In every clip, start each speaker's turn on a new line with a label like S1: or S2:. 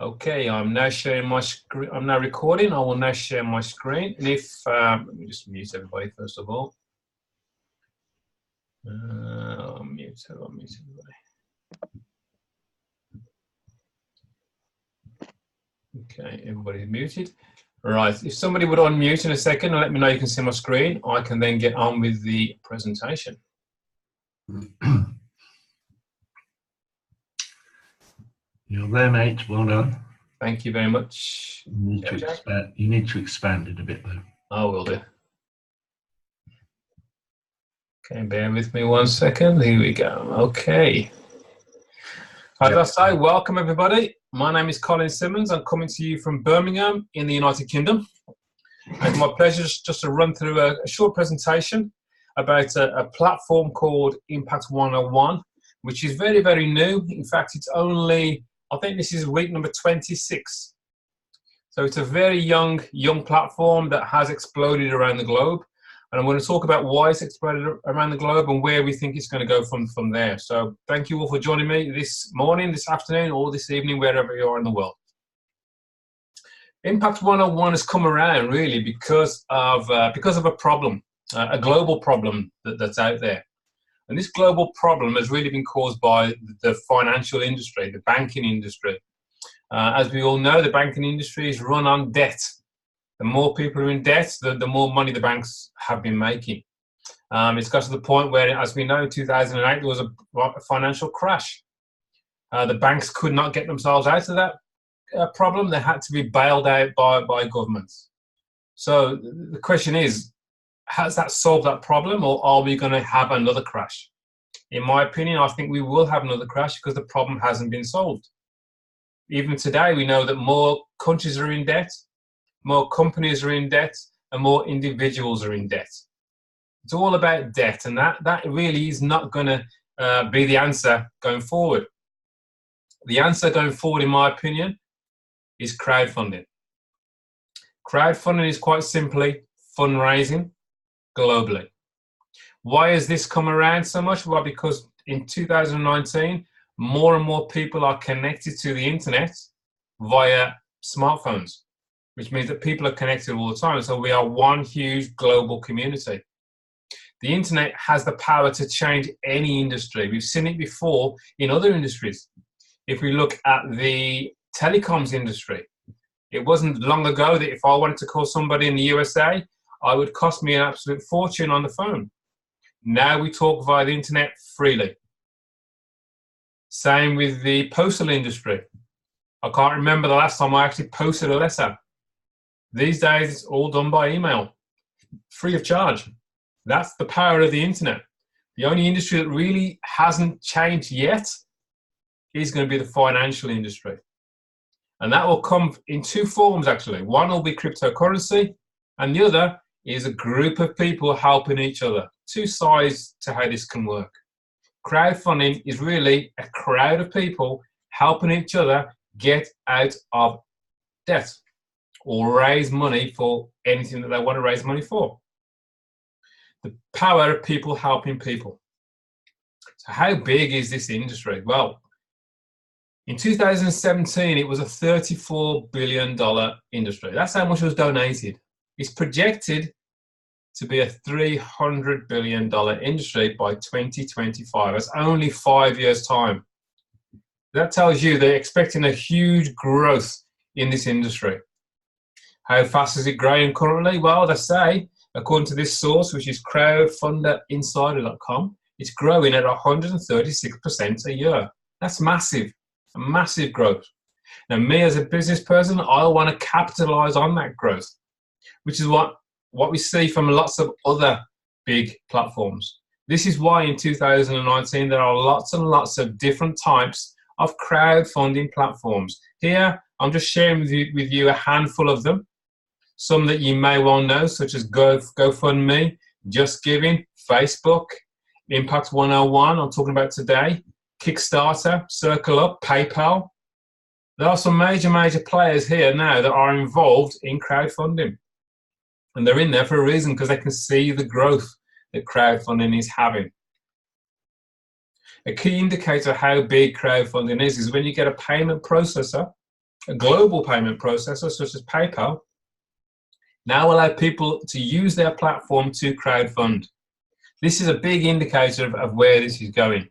S1: Okay, I'm now sharing my screen. I'm now recording. I will now share my screen. And if, let me just mute everybody first of all. I'll mute everybody. Okay, everybody's muted. Right, if somebody would unmute in a second and let me know you can see my screen, I can then get on with the presentation.
S2: You're there, mate. Well done.
S1: Thank you very much.
S2: You need to expand it a bit, though.
S1: I will do. Okay, bear with me 1 second. Here we go. Okay. As I say, welcome everybody. My name is Colin Simmons. I'm coming to you from Birmingham in the United Kingdom. It's my pleasure just to run through a short presentation about a platform called Impact 101, which is very, very new. In fact, it's only, I think this is week number 26. So it's a very young platform that has exploded around the globe. And I'm going to talk about why it's exploded around the globe and where we think it's going to go from there. So thank you all for joining me this morning, this afternoon, or this evening, wherever you are in the world. Impact 101 has come around really because of a problem, a global problem that's out there. And this global problem has really been caused by the financial industry, the banking industry. As we all know, the banking industry is run on debt. The more people are in debt, the more money the banks have been making. It's got to the point where, as we know, in 2008, there was a financial crash. The banks could not get themselves out of that problem. They had to be bailed out by governments. So the question is, has that solved that problem, or are we going to have another crash? In my opinion, I think we will have another crash because the problem hasn't been solved. Even today, we know that more countries are in debt, more companies are in debt, and more individuals are in debt. It's all about debt, and that really is not going to be the answer going forward. The answer going forward, in my opinion, is crowdfunding. Crowdfunding is quite simply fundraising globally. Why has this come around so much? Well, because in 2019, more and more people are connected to the internet via smartphones, which means that people are connected all the time. So we are one huge global community. The internet has the power to change any industry. We've seen it before in other industries. If we look at the telecoms industry, it wasn't long ago that if I wanted to call somebody in the USA, it would cost me an absolute fortune on the phone. Now we talk via the internet freely. Same with the postal industry. I can't remember the last time I actually posted a letter. These days, it's all done by email, free of charge. That's the power of the internet. The only industry that really hasn't changed yet is going to be the financial industry. And that will come in two forms, actually. One will be cryptocurrency, and the other is a group of people helping each other. Two sides to how this can work. Crowdfunding is really a crowd of people helping each other get out of debt or raise money for anything that they want to raise money for. The power of people helping people. So how big is this industry? Well, in 2017, it was a $34 billion industry. That's how much was donated. It's projected to be a $300 billion industry by 2025. That's only 5 years' time. That tells you they're expecting a huge growth in this industry. How fast is it growing currently? Well, they say, according to this source, which is crowdfunderinsider.com, it's growing at 136% a year. That's massive, a massive growth. Now, me as a business person, I want to capitalize on that growth, which is what we see from lots of other big platforms. This is why in 2019, there are lots and lots of different types of crowdfunding platforms. Here, I'm just sharing with you a handful of them. Some that you may well know, such as GoFundMe, Just Giving, Facebook, Impact 101, I'm talking about today, Kickstarter, Circle Up, PayPal. There are some major players here now that are involved in crowdfunding. And they're in there for a reason, because they can see the growth that crowdfunding is having. A key indicator of how big crowdfunding is when you get a payment processor a global payment processor such as PayPal, now allow people to use their platform to crowdfund. This is a big indicator of where this is going.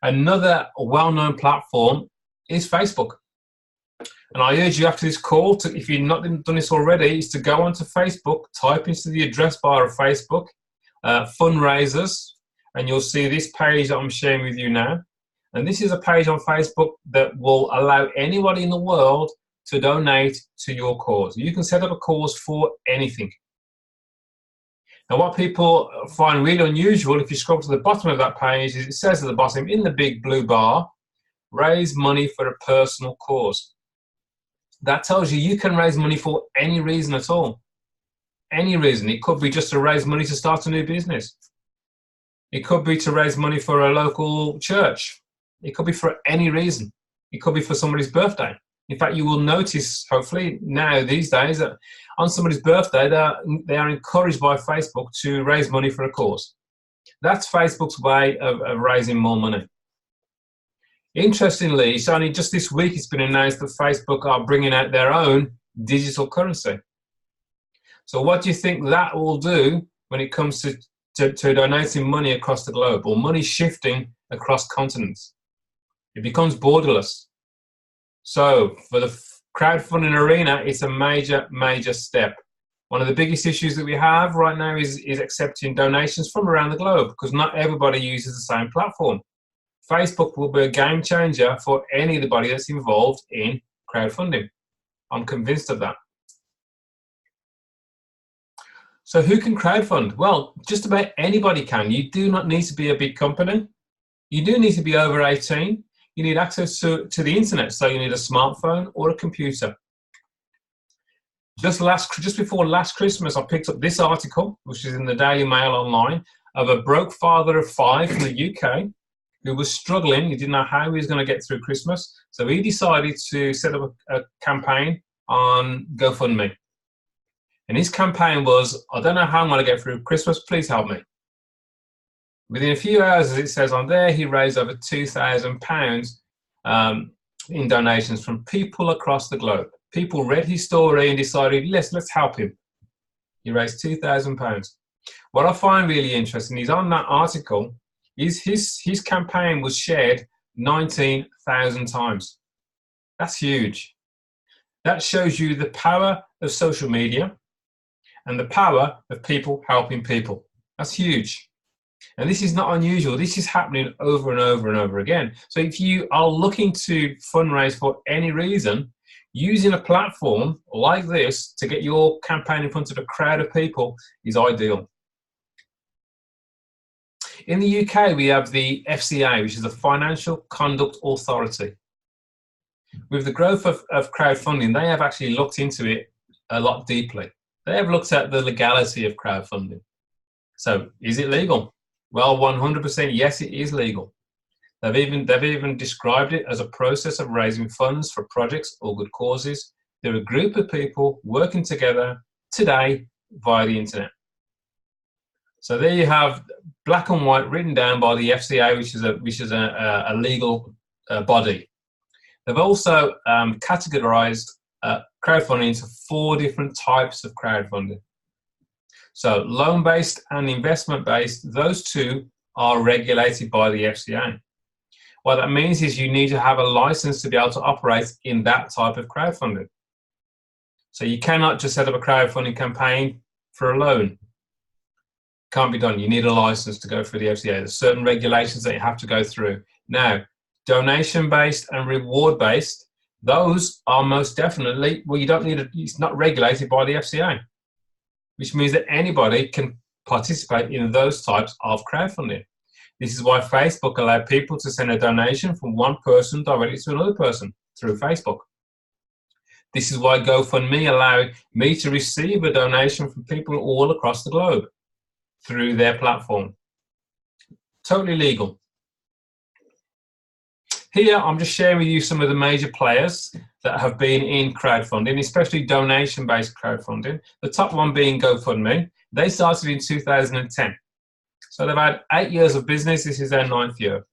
S1: Another well-known platform is Facebook. And I urge you after this call, if you've not done this already, is to go onto Facebook, type into the address bar of Facebook, fundraisers, and you'll see this page that I'm sharing with you now. And this is a page on Facebook that will allow anybody in the world to donate to your cause. You can set up a cause for anything. Now, what people find really unusual, if you scroll to the bottom of that page, is it says at the bottom, in the big blue bar, raise money for a personal cause. That tells you you can raise money for any reason at all. Any reason. It could be just to raise money to start a new business. It could be to raise money for a local church. It could be for any reason. It could be for somebody's birthday. In fact, you will notice, hopefully, now these days, that on somebody's birthday, they are encouraged by Facebook to raise money for a cause. That's Facebook's way of raising more money. Interestingly, it's only just this week it's been announced that Facebook are bringing out their own digital currency. So what do you think that will do when it comes to donating money across the globe, or money shifting across continents? It becomes borderless. So for the crowdfunding arena, it's a major, major step. One of the biggest issues that we have right now is accepting donations from around the globe, because not everybody uses the same platform. Facebook will be a game changer for anybody that's involved in crowdfunding. I'm convinced of that. So who can crowdfund? Well, just about anybody can. You do not need to be a big company. You do need to be over 18. You need access to the internet, so you need a smartphone or a computer. Just before last Christmas, I picked up this article, which is in the Daily Mail online, of a broke father of 5 from the UK who was struggling. He didn't know how he was going to get through Christmas, so he decided to set up a campaign on GoFundMe. And his campaign was, I don't know how I'm going to get through Christmas, please help me. Within a few hours, as it says on there, he raised over £2,000 in donations from people across the globe. People read his story and decided, let's help him. He raised £2,000. What I find really interesting is on that article, is his campaign was shared 19,000 times. That's huge. That shows you the power of social media and the power of people helping people. That's huge. And this is not unusual. This is happening over and over and over again. So if you are looking to fundraise for any reason, using a platform like this to get your campaign in front of a crowd of people is ideal. In the UK, we have the FCA, which is the Financial Conduct Authority. With the growth of crowdfunding, they have actually looked into it a lot deeply. They have looked at the legality of crowdfunding. So, is it legal? Well, 100% yes, it is legal. They've even described it as a process of raising funds for projects or good causes. They're a group of people working together today via the internet. So there you have black and white written down by the FCA, which is a legal body. They've also categorized crowdfunding into 4 different types of crowdfunding. So loan-based and investment-based, those two are regulated by the FCA. What that means is you need to have a license to be able to operate in that type of crowdfunding. So you cannot just set up a crowdfunding campaign for a loan. Can't be done. You need a license to go through the FCA. There's certain regulations that you have to go through. Now, donation-based and reward-based, those are most definitely, well, you don't need it's not regulated by the FCA, which means that anybody can participate in those types of crowdfunding. This is why Facebook allowed people to send a donation from one person directly to another person through Facebook. This is why GoFundMe allowed me to receive a donation from people all across the globe through their platform. Totally legal. Here, I'm just sharing with you some of the major players that have been in crowdfunding, especially donation-based crowdfunding. The top one being GoFundMe. They started in 2010. So they've had 8 years of business. This is their 9th year.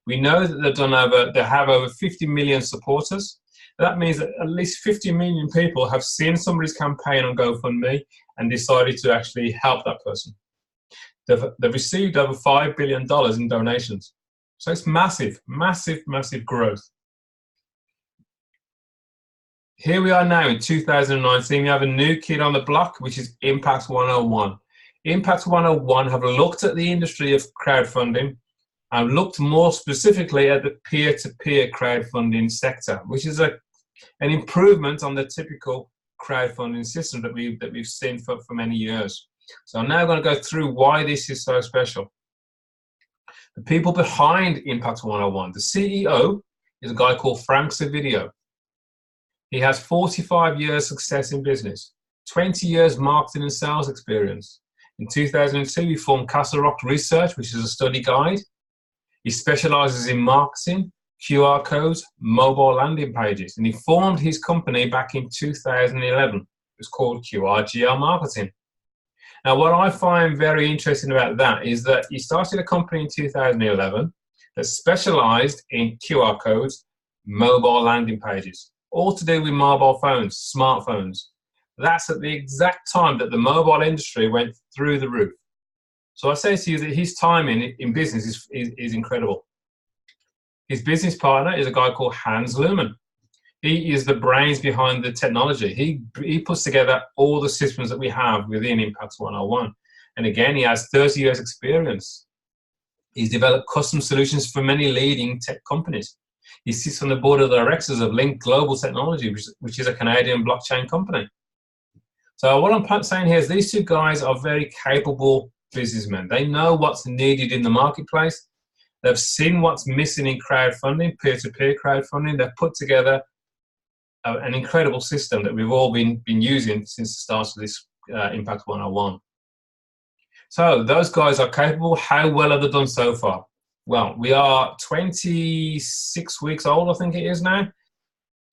S1: We know that they have over 50 million supporters. That means that at least 50 million people have seen somebody's campaign on GoFundMe and decided to actually help that person. They've received over $5 billion in donations. So it's massive, massive, massive growth. Here we are now in 2019. We have a new kid on the block, which is Impact 101. Impact 101 have looked at the industry of crowdfunding and looked more specifically at the peer-to-peer crowdfunding sector, which is an improvement on the typical crowdfunding system that we've seen for many years. So I'm now going to go through why this is so special. The people behind Impact 101, the CEO is a guy called Frank Servideo. He has 45 years success in business, 20 years marketing and sales experience. In 2002, he formed Castle Rock Research, which is a study guide. He specializes in marketing, QR codes, mobile landing pages, and he formed his company back in 2011. It was called QRGL Marketing. Now, what I find very interesting about that is that he started a company in 2011 that specialized in QR codes, mobile landing pages, all to do with mobile phones, smartphones. That's at the exact time that the mobile industry went through the roof. So I say to you that his timing in business is incredible. His business partner is a guy called Hans Luhmann. He is the brains behind the technology. He puts together all the systems that we have within Impact 101. And again, he has 30 years experience. He's developed custom solutions for many leading tech companies. He sits on the board of directors of Link Global Technology, which is a Canadian blockchain company. So what I'm saying here is these two guys are very capable businessmen. They know what's needed in the marketplace. They've seen what's missing in crowdfunding, peer-to-peer crowdfunding. They've put together an incredible system that we've all been using since the start of this Impact 101. So those guys are capable. How well have they done so far? Well, we are 26 weeks old, I think it is now.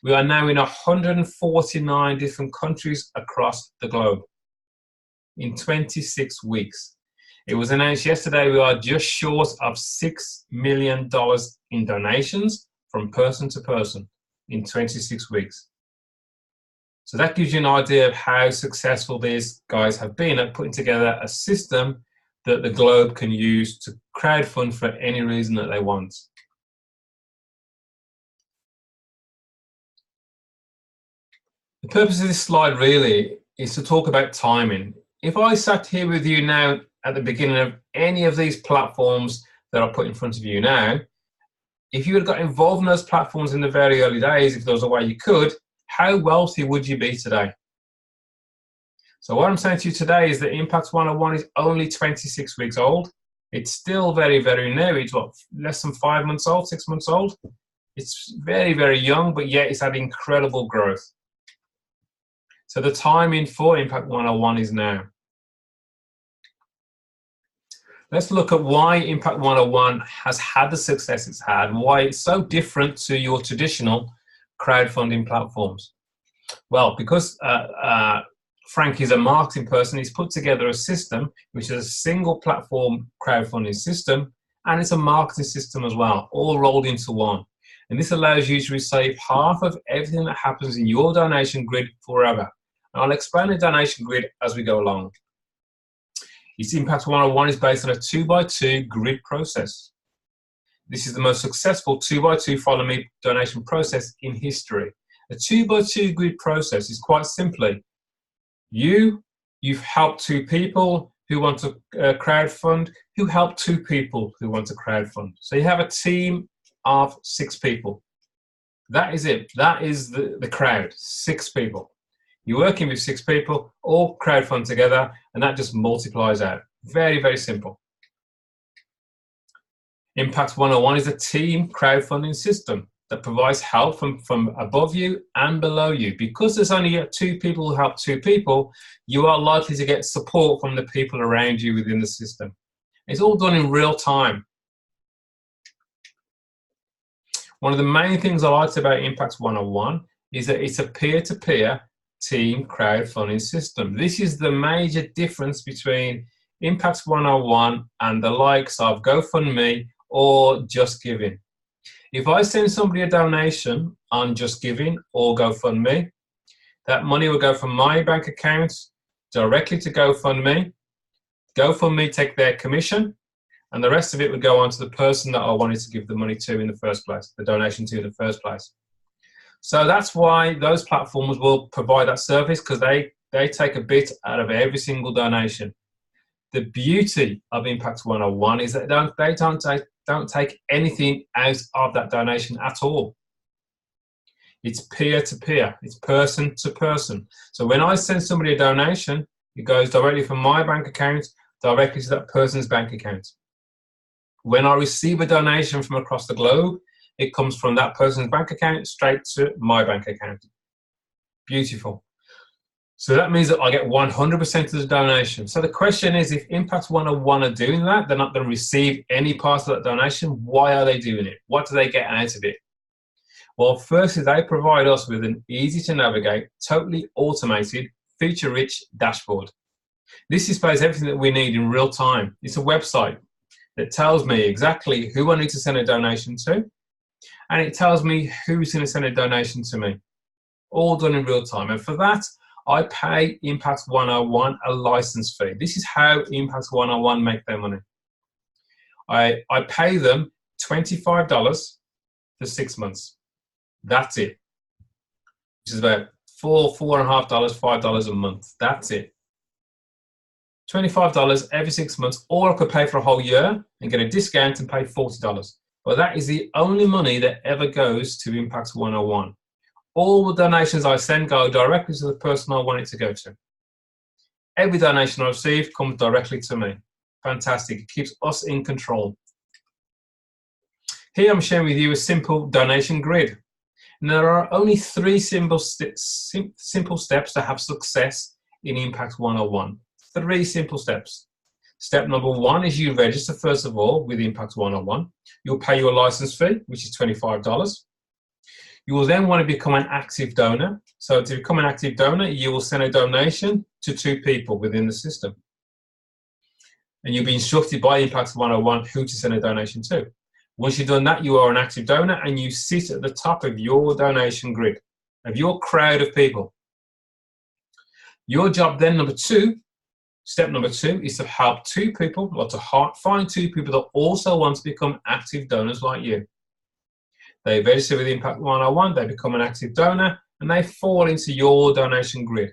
S1: We are now in 149 different countries across the globe in 26 weeks. It was announced yesterday we are just short of $6 million in donations from person to person in 26 weeks. So that gives you an idea of how successful these guys have been at putting together a system that the globe can use to crowdfund for any reason that they want. The purpose of this slide really is to talk about timing. If I sat here with you now at the beginning of any of these platforms that I put in front of you now, if you had got involved in those platforms in the very early days, if there was a way you could, how wealthy would you be today? So what I'm saying to you today is that Impact 101 is only 26 weeks old. It's still very, very new. It's what, less than 5 months old, 6 months old? It's very, very young, but yet it's had incredible growth. So the timing for Impact 101 is now. Let's look at why Impact 101 has had the success it's had, and why it's so different to your traditional crowdfunding platforms. Well, because Frank is a marketing person, he's put together a system which is a single platform crowdfunding system, and it's a marketing system as well, all rolled into one. And this allows you to receive half of everything that happens in your donation grid forever. And I'll explain the donation grid as we go along. Its Impact 101 is based on a 2x2 grid process. This is the most successful 2x2 follow me donation process in history. A 2x2 grid process is quite simply, you've helped 2 people who want to crowdfund, who help 2 people who want to crowdfund. So you have a team of 6 people. That is it. That is the crowd, 6 people. You're working with 6 people, all crowdfund together, and that just multiplies out. Very, very simple. Impact 101 is a team crowdfunding system that provides help from above you and below you. Because there's only 2 people who help 2 people, you are likely to get support from the people around you within the system. It's all done in real time. One of the main things I liked about Impact 101 is that it's a peer-to-peer team crowdfunding system. This is the major difference between Impact 101 and the likes of GoFundMe or Just Giving. If I send somebody a donation on Just Giving or GoFundMe, that money will go from my bank account directly to GoFundMe. GoFundMe take their commission, and the rest of it would go on to the person that I wanted to give the money to in the first place, the donation to in the first place. So that's why those platforms will provide that service, because they take a bit out of every single donation. The beauty of Impact 101 is that they don't take anything out of that donation at all. It's peer-to-peer. It's person-to-person. So when I send somebody a donation, it goes directly from my bank account directly to that person's bank account. When I receive a donation from across the globe, it comes from that person's bank account straight to my bank account. Beautiful. So that means that I get 100% of the donation. So the question is, if Impact 101 are doing that, they're not going to receive any part of that donation. Why are they doing it? What do they get out of it? Well, firstly, they provide us with an easy-to-navigate, totally automated, feature-rich dashboard. This displays everything that we need in real time. It's a website that tells me exactly who I need to send a donation to, and it tells me who's going to send a donation to me. All done in real time. And for that, I pay Impact 101 a license fee. This is how Impact 101 make their money. I pay them $25 for 6 months. That's it. Which is about $4.50, $5 a month. That's it. $25 every 6 months, or I could pay for a whole year and get a discount and pay $40. But that is the only money that ever goes to Impact 101. All the donations I send go directly to the person I want it to go to. Every donation I receive comes directly to me. Fantastic. It keeps us in control. Here I'm sharing with you a simple donation grid. And there are only 3 simple steps to have success in Impact 101. 3 simple steps. Step number 1 is you register first of all with Impact 101. You'll pay your license fee, which is $25. You will then want to become an active donor. So to become an active donor, you will send a donation to 2 people within the system. And you'll be instructed by Impact 101 who to send a donation to. Once you've done that, you are an active donor and you sit at the top of your donation grid, of your crowd of people. Your job then, step number 2, is to help 2 people, or to find 2 people that also want to become active donors like you. They register with Impact 101, they become an active donor, and they fall into your donation grid.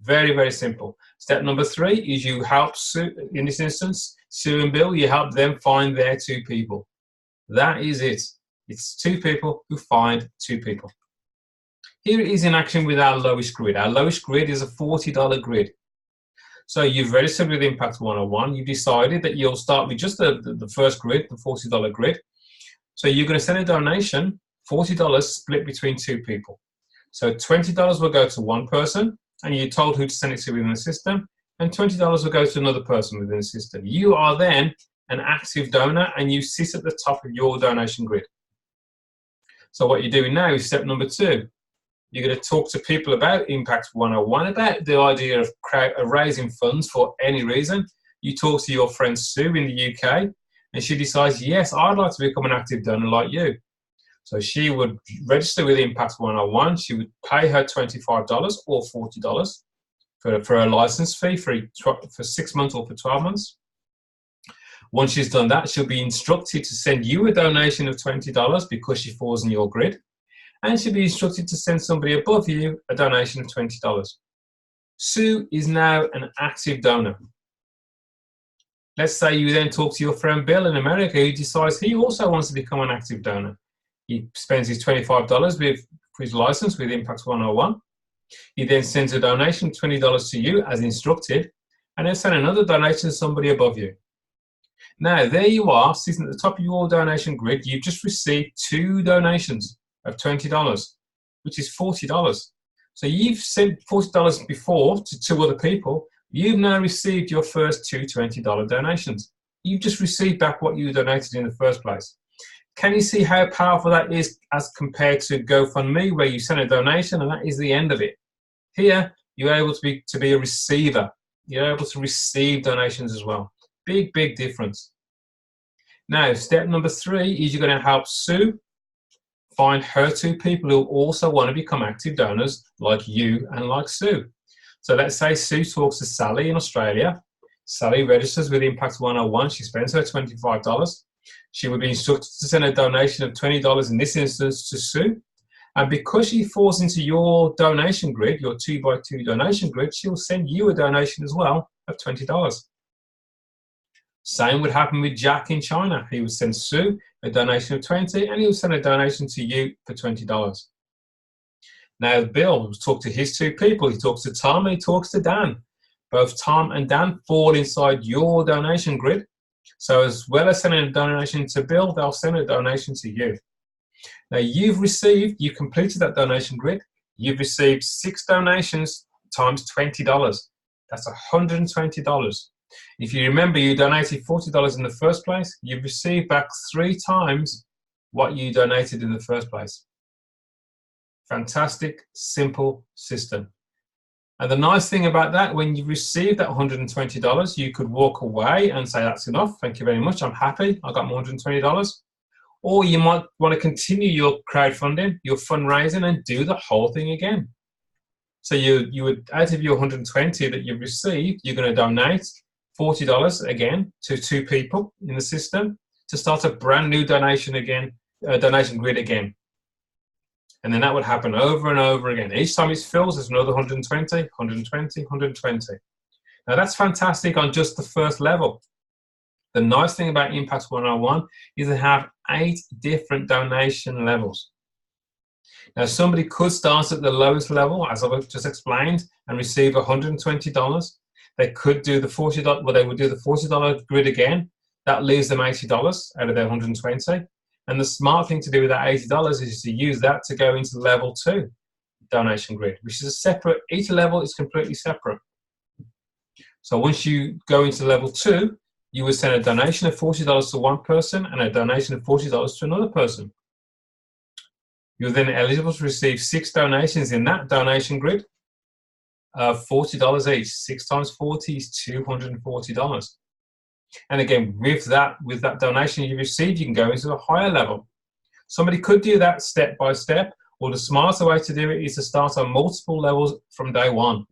S1: Very, very simple. Step number 3 is you help Sue, in this instance, Sue and Bill, you help them find their 2 people. That is it. It's 2 people who find 2 people. Here it is in action with our lowest grid. Our lowest grid is a $40 grid. So you've registered with Impact 101. You've decided that you'll start with just the first grid, the $40 grid. So you're going to send a donation, $40 split between 2 people. So $20 will go to one person, and you're told who to send it to within the system, and $20 will go to another person within the system. You are then an active donor, and you sit at the top of your donation grid. So what you're doing now is step number 2. You're going to talk to people about Impact 101, about the idea of raising funds for any reason. You talk to your friend Sue in the UK, and she decides, yes, I'd like to become an active donor like you. So she would register with Impact 101. She would pay her $25 or $40 for a license fee for 6 months or for 12 months. Once she's done that, she'll be instructed to send you a donation of $20 because she falls in your grid. And she'll be instructed to send somebody above you a donation of $20. Sue is now an active donor. Let's say you then talk to your friend Bill in America, who decides he also wants to become an active donor. He spends his $25 for his license with Impact 101. He then sends a donation of $20 to you as instructed, and then send another donation to somebody above you. Now, there you are, sitting at the top of your donation grid. You've just received 2 donations of $20, which is $40. So you've sent $40 before to 2 other people. You've now received your first 2 $20 donations. You've just received back what you donated in the first place. Can you see how powerful that is as compared to GoFundMe, where you send a donation and that is the end of it? Here, you're able to be a receiver. You're able to receive donations as well. Big, big difference. Now, step number 3 is you're going to help Sue find her 2 people who also want to become active donors like you and like Sue. So let's say Sue talks to Sally in Australia. Sally registers with Impact 101. She spends her $25. She would be instructed to send a donation of $20 in this instance to Sue. And because she falls into your donation grid, your 2x2 donation grid, she'll send you a donation as well of $20. Same would happen with Jack in China. He would send Sue a donation of $20 and he would send a donation to you for $20. Now Bill will talk to his 2 people. He talks to Tom and he talks to Dan. Both Tom and Dan fall inside your donation grid. So as well as sending a donation to Bill, they'll send a donation to you. Now you completed that donation grid. You've received 6 donations times $20. That's $120. If you remember, you donated $40 in the first place. You've received back 3 times what you donated in the first place. Fantastic, simple system. And the nice thing about that, when you receive that $120, you could walk away and say, that's enough. Thank you very much. I'm happy. I got my $120. Or you might want to continue your crowdfunding, your fundraising, and do the whole thing again. So you would, out of your $120 that you've received, you're going to donate $40 again to 2 people in the system to start a brand new donation grid again. And then that would happen over and over again. Each time it fills, there's another 120, 120, 120. Now that's fantastic on just the first level. The nice thing about Impact 101 is they have 8 different donation levels. Now somebody could start at the lowest level, as I've just explained, and receive $120. They could do the $40, well, they would do the $40 grid again. That leaves them $80 out of their $120. And the smart thing to do with that $80 is to use that to go into level 2 donation grid, which is a separate, each level is completely separate. So once you go into level 2, you would send a donation of $40 to one person and a donation of $40 to another person. You're then eligible to receive 6 donations in that donation grid of $40 each. 6 times 40 is $240. And again, with that donation you receive, you can go into a higher level. Somebody could do that step by step, or the smarter way to do it is to start on multiple levels from day 1.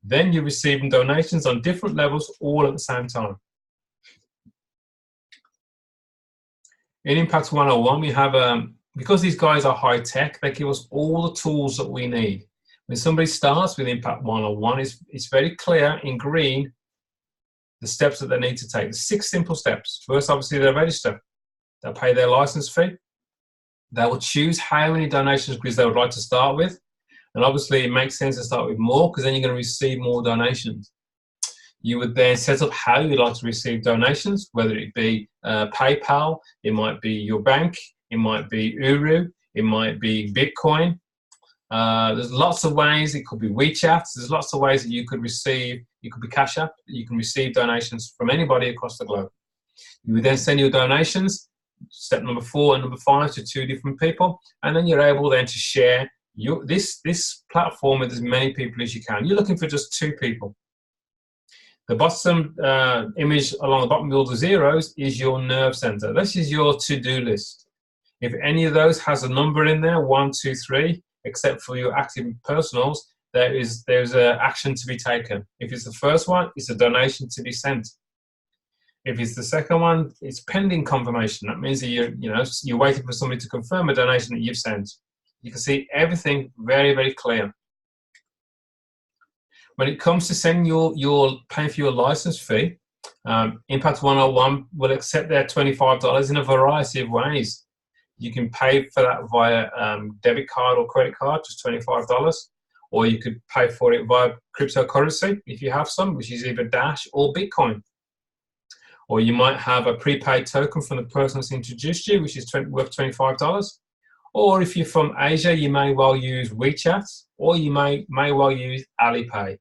S1: Then you're receiving donations on different levels all at the same time. In Impact 101, we have, because these guys are high tech, they give us all the tools that we need. When somebody starts with Impact 101, it's very clear in green the steps that they need to take. 6 simple steps. First, obviously, they'll register. They'll pay their license fee. They will choose how many donations grids they would like to start with. And obviously, it makes sense to start with more because then you're going to receive more donations. You would then set up how you'd like to receive donations, whether it be PayPal, it might be your bank, it might be Uru, it might be Bitcoin. There's lots of ways. It could be WeChat. There's lots of ways that you could receive. It could be Cash App. You can receive donations from anybody across the globe. You would then send your donations, step number 4 and number 5, to 2 different people, and then you're able then to share this platform with as many people as you can. You're looking for just 2 people. The bottom image along the bottom of all the zeros is your nerve center. This is your to-do list. If any of those has a number in there, 1, 2, 3, except for your active personals, there's an action to be taken. If it's the first one, it's a donation to be sent. If it's the second one, it's pending confirmation. That means that you're waiting for somebody to confirm a donation that you've sent. You can see everything very, very clear. When it comes to sending your paying for your license fee, Impact 101 will accept their $25 in a variety of ways. You can pay for that via debit card or credit card, just $25, or you could pay for it via cryptocurrency if you have some, which is either Dash or Bitcoin. Or you might have a prepaid token from the person that's introduced you, which is worth $25. Or if you're from Asia, you may well use WeChat, or you may well use Alipay.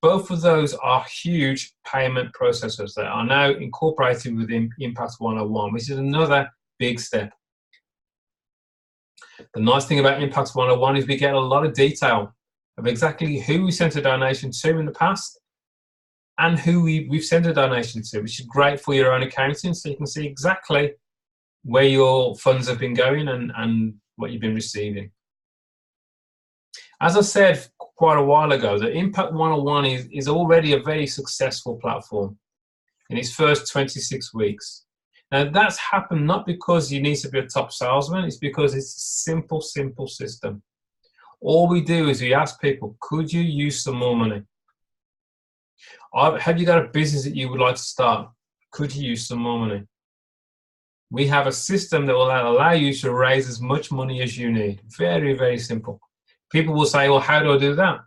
S1: Both of those are huge payment processors that are now incorporated within Impact 101, which is another big step. The nice thing about Impact 101 is we get a lot of detail of exactly who we sent a donation to in the past and who we've sent a donation to, which is great for your own accounting, so you can see exactly where your funds have been going and what you've been receiving. As I said quite a while ago, the Impact 101 is already a very successful platform in its first 26 weeks. Now, that's happened not because you need to be a top salesman, it's because it's a simple system. All we do is we ask people, could you use some more money? Have you got a business that you would like to start? Could you use some more money? We have a system that will allow you to raise as much money as you need. Very, very simple. People will say, well, how do I do that?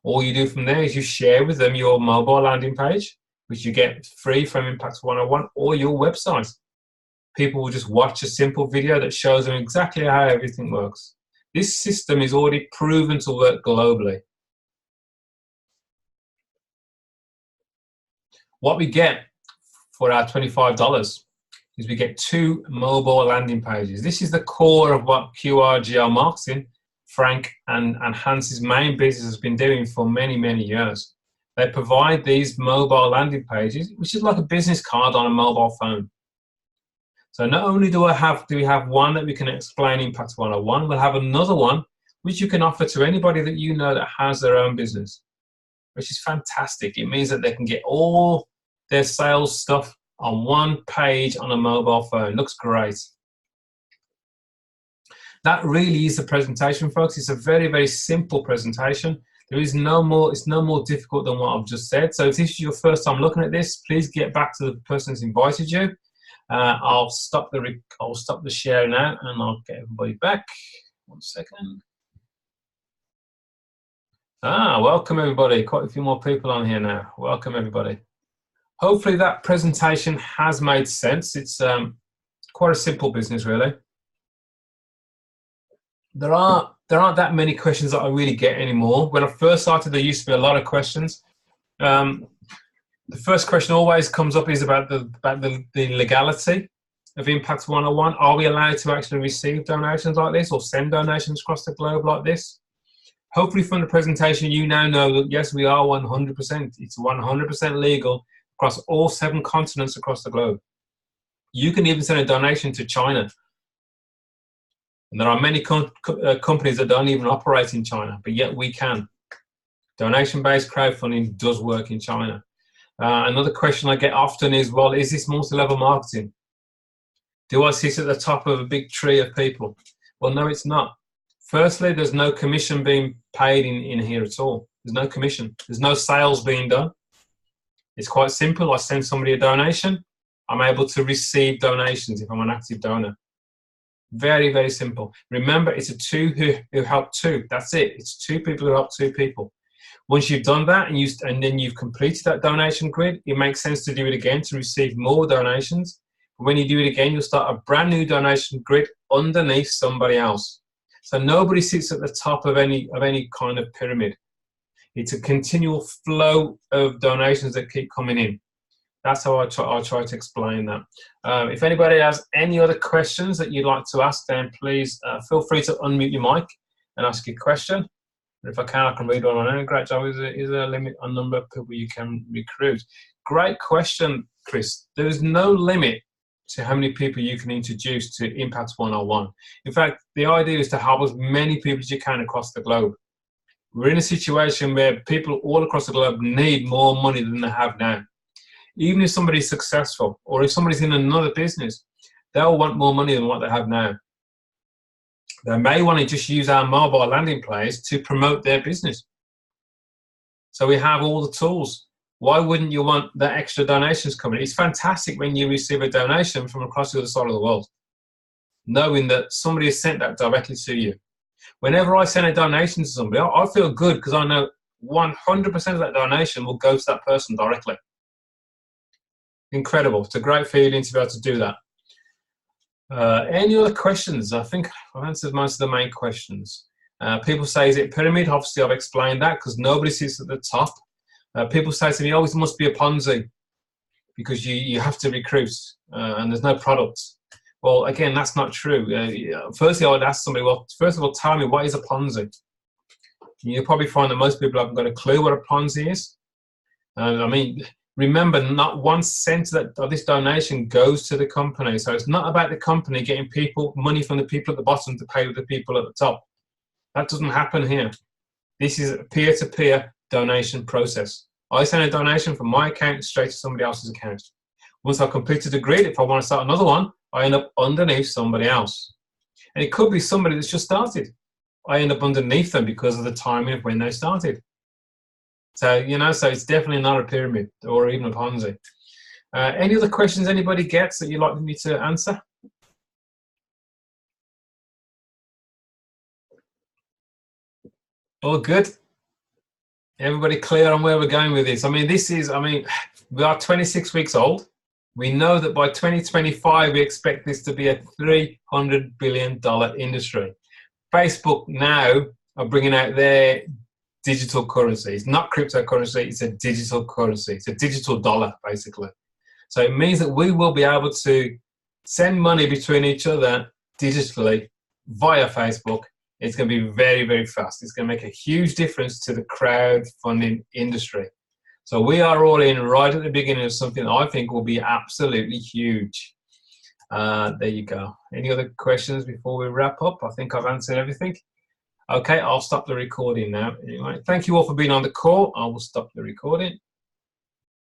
S1: All you do from there is you share with them your mobile landing page, which you get free from Impact 101, or your website. People will just watch a simple video that shows them exactly how everything works. This system is already proven to work globally. What we get for our $25 is we get 2 mobile landing pages. This is the core of what QRGL Marketing, Frank and Hans's main business has been doing for many, many years. They provide these mobile landing pages, which is like a business card on a mobile phone. So not only do we have one that we can explain Impact 101, we'll have another one which you can offer to anybody that you know that has their own business, which is fantastic. It means that they can get all their sales stuff on one page on a mobile phone. Looks great. That really is the presentation, folks. It's a very, very simple presentation. There is no more, it's no more difficult than what I've just said. So if this is your first time looking at this, please get back to the person who's invited you. I'll stop the share now and I'll get everybody back. 1 second. Welcome everybody. Quite a few more people on here now. Welcome everybody. Hopefully that presentation has made sense. It's quite a simple business, really. There aren't that many questions that I really get anymore. When I first started, there used to be a lot of questions. The first question always comes up is about the legality of Impact 101. Are we allowed to actually receive donations like this or send donations across the globe like this? Hopefully from the presentation, you now know that yes, we are 100%. It's 100% legal across all 7 continents across the globe. You can even send a donation to China. And there are many companies that don't even operate in China, but yet we can. Donation-based crowdfunding does work in China. Another question I get often is, well, is this multi-level marketing? Do I sit at the top of a big tree of people? Well, no, it's not. Firstly, there's no commission being paid in here at all. There's no commission. There's no sales being done. It's quite simple. I send somebody a donation. I'm able to receive donations if I'm an active donor. Very, very simple. Remember, it's a 2 who help 2. That's it. It's 2 people who help 2 people. Once you've done that and then you've completed that donation grid, it makes sense to do it again to receive more donations. When you do it again, you'll start a brand new donation grid underneath somebody else. So nobody sits at the top of any kind of pyramid. It's a continual flow of donations that keep coming in. That's how I try to explain that. If anybody has any other questions that you'd like to ask, then please feel free to unmute your mic and ask your question. And if I can read one on my own. Great job. Is there a limit on number of people you can recruit? Great question, Chris. There is no limit to how many people you can introduce to Impact 101. In fact, the idea is to help as many people as you can across the globe. We're in a situation where people all across the globe need more money than they have now. Even if somebody's successful or if somebody's in another business, they'll want more money than what they have now. They may want to just use our mobile landing page to promote their business. So we have all the tools. Why wouldn't you want that extra donations coming? It's fantastic when you receive a donation from across the other side of the world, knowing that somebody has sent that directly to you. Whenever I send a donation to somebody, I feel good because I know 100% of that donation will go to that person directly. Incredible. It's a great feeling to be able to do that. Any other questions? I think I've answered most of the main questions. People say, is it pyramid? Obviously, I've explained that because nobody sits at the top. People say to me, oh, it must be a Ponzi because you have to recruit and there's no products. Well, again, that's not true. Firstly, I would ask somebody, well, first of all, tell me, what is a Ponzi? You'll probably find that most people haven't got a clue what a Ponzi is. I mean, remember, not 1 cent of this donation goes to the company. So it's not about the company getting money from the people at the bottom to pay the people at the top. That doesn't happen here. This is a peer-to-peer donation process. I send a donation from my account straight to somebody else's account. Once I've completed the grid, if I want to start another one, I end up underneath somebody else. And it could be somebody that's just started. I end up underneath them because of the timing of when they started. So, you know, so it's definitely not a pyramid or even a Ponzi. Any other questions anybody gets that you'd like me to answer? All good? Everybody clear on where we're going with this? I mean, we are 26 weeks old. We know that by 2025, we expect this to be a $300 billion industry. Facebook now are bringing out their digital currency. It's not cryptocurrency, it's a digital currency. It's a digital dollar, basically. So it means that we will be able to send money between each other digitally via Facebook. It's going to be very, very fast. It's going to make a huge difference to the crowdfunding industry. So we are all in right at the beginning of something I think will be absolutely huge. There you go. Any other questions before we wrap up? I think I've answered everything. Okay, I'll stop the recording now. Anyway, thank you all for being on the call. I will stop the recording.